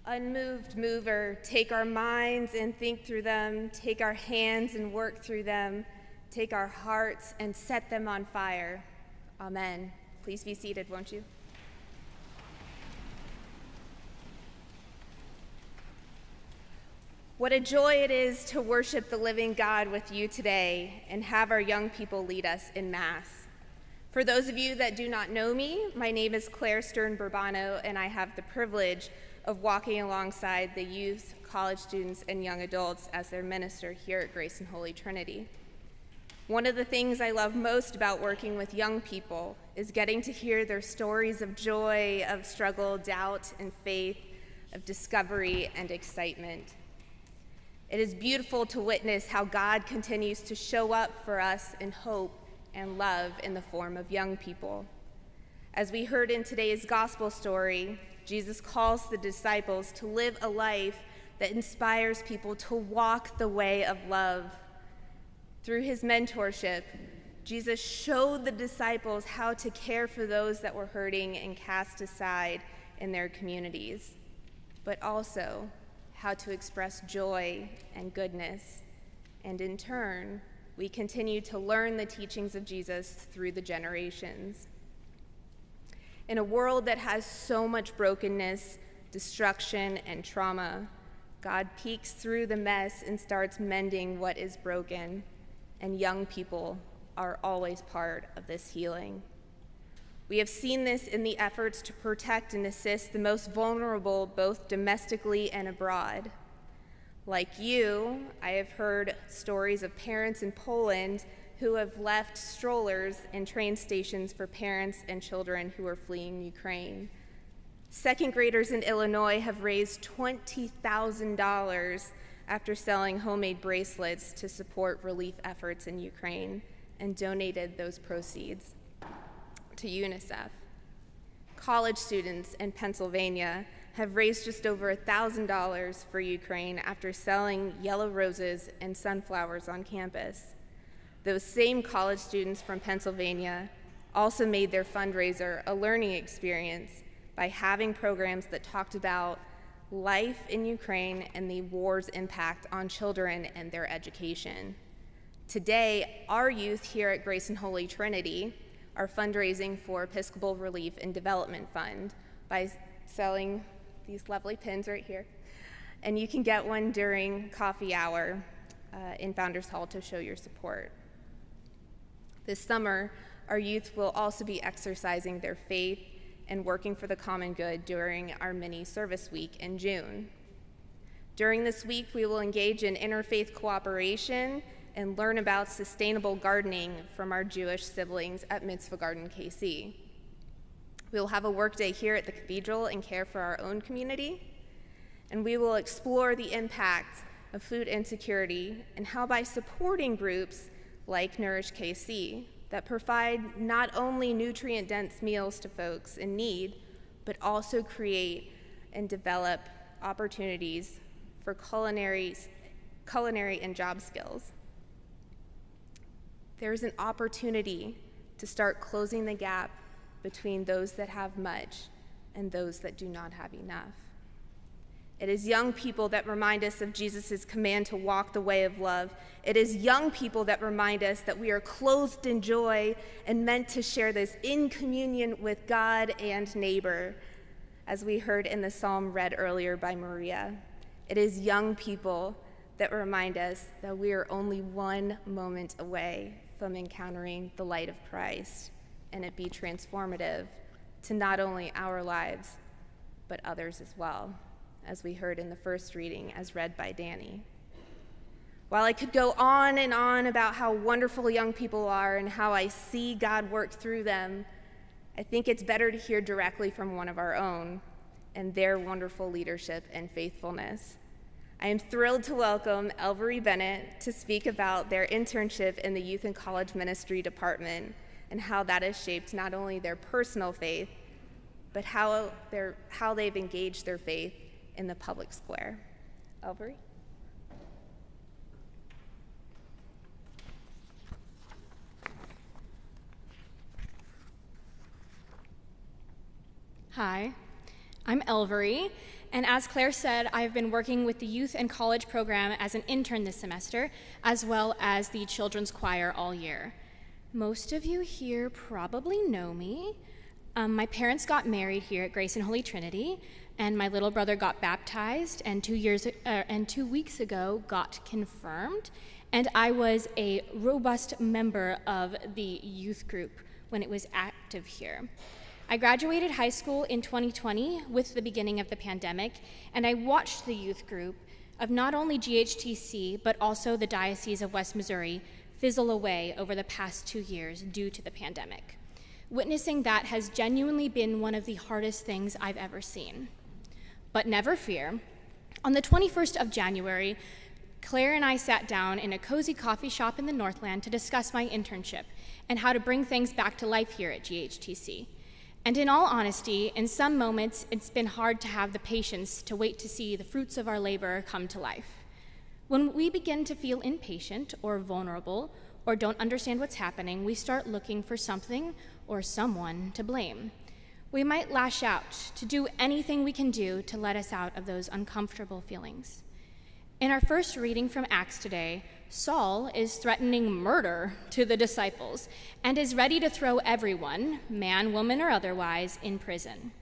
Unmoved mover, take our minds and think through them, take our hands and work through them, take our hearts and set them on fire. Amen. Please be seated, won't you? What a joy it is to worship the living God with you today and have our young people lead us in Mass. For those of you that do not know me, my name is Clare Stern-Burbano, and I have the privilege of walking alongside the youth, college students, and young adults as their minister here at Grace and Holy Trinity. One of the things I love most about working with young people is getting to hear their stories of joy, of struggle, doubt, and faith, of discovery and excitement. It is beautiful to witness how God continues to show up for us in hope and love in the form of young people. As we heard in today's gospel story, Jesus calls the disciples to live a life that inspires people to walk the way of love. Through his mentorship, Jesus showed the disciples how to care for those that were hurting and cast aside in their communities, but also how to express joy and goodness. And in turn, we continue to learn the teachings of Jesus through the generations. In a world that has so much brokenness, destruction, and trauma, God peeks through the mess and starts mending what is broken, and young people are always part of this healing. We have seen this in the efforts to protect and assist the most vulnerable, both domestically and abroad. Like you, I have heard stories of parents in Poland who have left strollers in train stations for parents and children who are fleeing Ukraine. Second graders in Illinois have raised $20,000 after selling homemade bracelets to support relief efforts in Ukraine and donated those proceeds to UNICEF. College students in Pennsylvania have raised just over $1,000 for Ukraine after selling yellow roses and sunflowers on campus. Those same college students from Pennsylvania also made their fundraiser a learning experience by having programs that talked about life in Ukraine and the war's impact on children and their education. Today, our youth here at Grace and Holy Trinity are fundraising for Episcopal Relief and Development Fund by selling these lovely pins right here. And you can get one during coffee hour in Founders Hall to show your support. This summer, our youth will also be exercising their faith and working for the common good during our mini service week in June. During this week, we will engage in interfaith cooperation and learn about sustainable gardening from our Jewish siblings at Mitzvah Garden KC. We will have a work day here at the Cathedral and care for our own community, and we will explore the impact of food insecurity and how by supporting groups like Nourish KC that provide not only nutrient-dense meals to folks in need, but also create and develop opportunities for culinary and job skills. There's an opportunity to start closing the gap between those that have much and those that do not have enough. It is young people that remind us of Jesus' command to walk the way of love. It is young people that remind us that we are clothed in joy and meant to share this in communion with God and neighbor, as we heard in the psalm read earlier by Maria. It is young people that remind us that we are only one moment away from encountering the light of Christ, and it be transformative to not only our lives, but others as well, as we heard in the first reading as read by Danny. While I could go on and on about how wonderful young people are and how I see God work through them, I think it's better to hear directly from one of our own and their wonderful leadership and faithfulness. I am thrilled to welcome Elvarea Bennett to speak about their internship in the Youth and College Ministry Department and how that has shaped not only their personal faith, but how they've engaged their faith in the public square. Elvarea? Hi, I'm Elvarea, and as Claire said, I've been working with the youth and college program as an intern this semester, as well as the children's choir all year. Most of you here probably know me. My parents got married here at Grace and Holy Trinity, and my little brother got baptized, and 2 weeks ago got confirmed, and I was a robust member of the youth group when it was active here. I graduated high school in 2020 with the beginning of the pandemic, and I watched the youth group of not only GHTC, but also the Diocese of West Missouri fizzle away over the past 2 years due to the pandemic. Witnessing that has genuinely been one of the hardest things I've ever seen. But never fear, on the 21st of January, Claire and I sat down in a cozy coffee shop in the Northland to discuss my internship and how to bring things back to life here at GHTC. And in all honesty, in some moments, it's been hard to have the patience to wait to see the fruits of our labor come to life. When we begin to feel impatient or vulnerable or don't understand what's happening, we start looking for something or someone to blame. We might lash out to do anything we can do to let us out of those uncomfortable feelings. In our first reading from Acts today, Saul is threatening murder to the disciples and is ready to throw everyone, man, woman, or otherwise, in prison.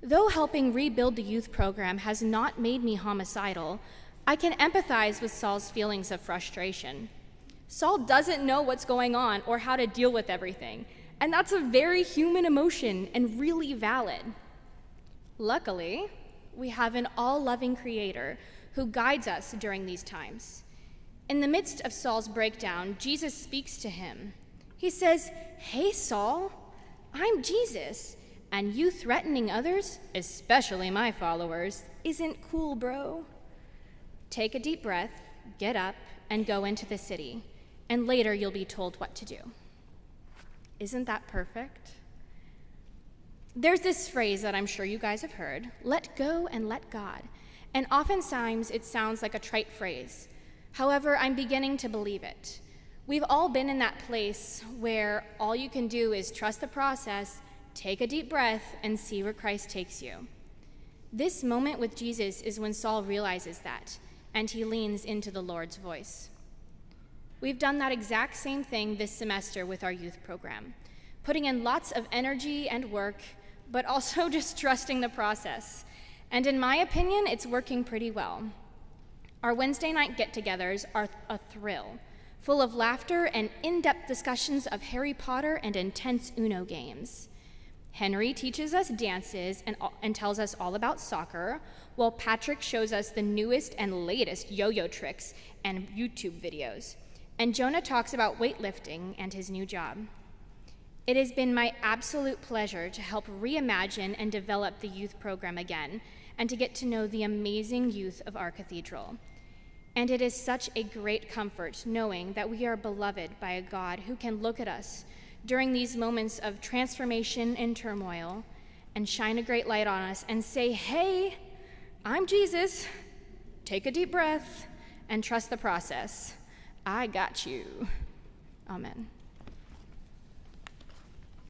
Though helping rebuild the youth program has not made me homicidal, I can empathize with Saul's feelings of frustration. Saul doesn't know what's going on or how to deal with everything, and that's a very human emotion and really valid. Luckily, we have an all-loving Creator who guides us during these times. In the midst of Saul's breakdown, Jesus speaks to him. He says, "Hey, Saul, I'm Jesus, and you threatening others, especially my followers, isn't cool, bro. Take a deep breath, get up, and go into the city, and later you'll be told what to do." Isn't that perfect? There's this phrase that I'm sure you guys have heard, let go and let God. And oftentimes it sounds like a trite phrase. However, I'm beginning to believe it. We've all been in that place where all you can do is trust the process, take a deep breath, and see where Christ takes you. This moment with Jesus is when Saul realizes that, and he leans into the Lord's voice. We've done that exact same thing this semester with our youth program, putting in lots of energy and work, but also just trusting the process. And in my opinion, it's working pretty well. Our Wednesday night get-togethers are a thrill, full of laughter and in-depth discussions of Harry Potter and intense Uno games. Henry teaches us dances and tells us all about soccer, while Patrick shows us the newest and latest yo-yo tricks and YouTube videos. And Jonah talks about weightlifting and his new job. It has been my absolute pleasure to help reimagine and develop the youth program again, and to get to know the amazing youth of our cathedral. And it is such a great comfort knowing that we are beloved by a God who can look at us during these moments of transformation and turmoil and shine a great light on us and say, "Hey, I'm Jesus. Take a deep breath and trust the process. I got you." Amen.